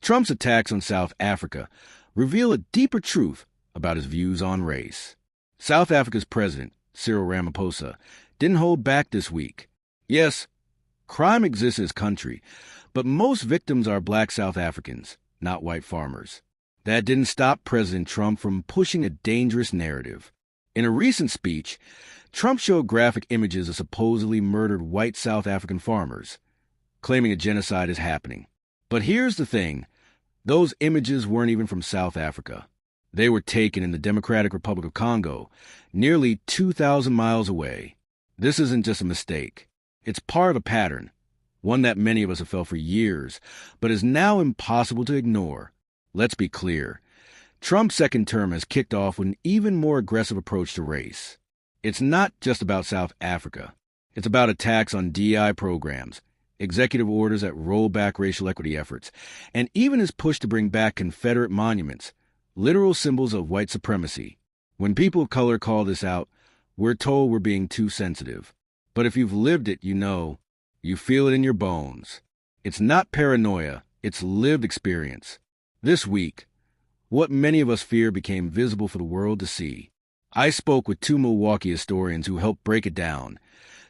Trump's attacks on South Africa reveal a deeper truth about his views on race. South Africa's president, Cyril Ramaphosa, didn't hold back this week. Yes, crime exists in his country, but most victims are black South Africans, not white farmers. That didn't stop President Trump from pushing a dangerous narrative. In a recent speech, Trump showed graphic images of supposedly murdered white South African farmers, claiming a genocide is happening. But here's the thing. Those images weren't even from South Africa. They were taken in the Democratic Republic of Congo, nearly 2,000 miles away. This isn't just a mistake. It's part of a pattern, one that many of us have felt for years, but is now impossible to ignore. Let's be clear. Trump's second term has kicked off with an even more aggressive approach to race. It's not just about South Africa. It's about attacks on DEI programs, executive orders that roll back racial equity efforts, and even his push to bring back Confederate monuments, literal symbols of white supremacy. When people of color call this out, we're told we're being too sensitive. But if you've lived it, you know. You feel it in your bones. It's not paranoia, it's lived experience. This week, what many of us fear became visible for the world to see. I spoke with two Milwaukee historians who helped break it down.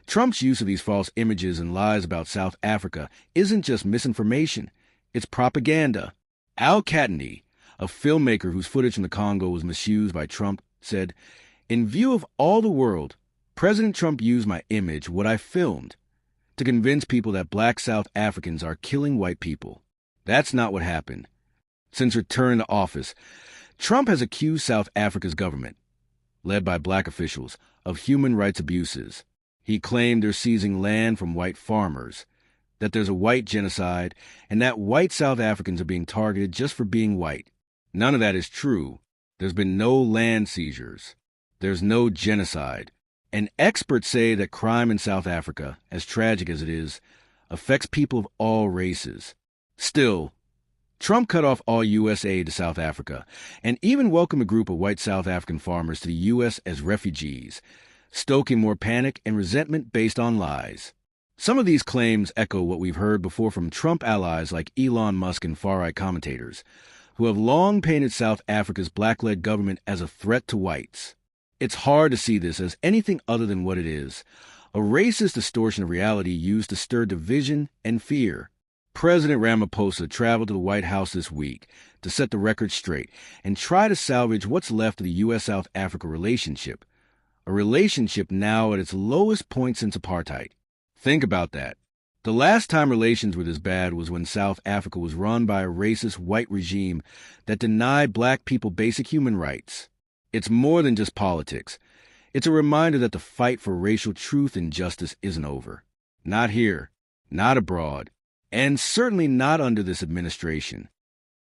Trump's use of these false images and lies about South Africa isn't just misinformation, it's propaganda. Al Katani, a filmmaker whose footage from the Congo was misused by Trump, said, "In view of all the world, President Trump used my image, what I filmed, to convince people that black South Africans are killing white people. That's not what happened." Since returning to office, Trump has accused South Africa's government, led by black officials, of human rights abuses. He claimed they're seizing land from white farmers, that there's a white genocide, and that white South Africans are being targeted just for being white. None of that is true. There's been no land seizures. There's no genocide. And experts say that crime in South Africa, as tragic as it is, affects people of all races. Still, Trump cut off all U.S. aid to South Africa and even welcomed a group of white South African farmers to the U.S. as refugees, stoking more panic and resentment based on lies. Some of these claims echo what we've heard before from Trump allies like Elon Musk and far-right commentators, who have long painted South Africa's black-led government as a threat to whites. It's hard to see this as anything other than what it is, a racist distortion of reality used to stir division and fear. President Ramaphosa traveled to the White House this week to set the record straight and try to salvage what's left of the U.S.-South Africa relationship, a relationship now at its lowest point since apartheid. Think about that. The last time relations were this bad was when South Africa was run by a racist white regime that denied black people basic human rights. It's more than just politics. It's a reminder that the fight for racial truth and justice isn't over. Not here, not abroad, and certainly not under this administration.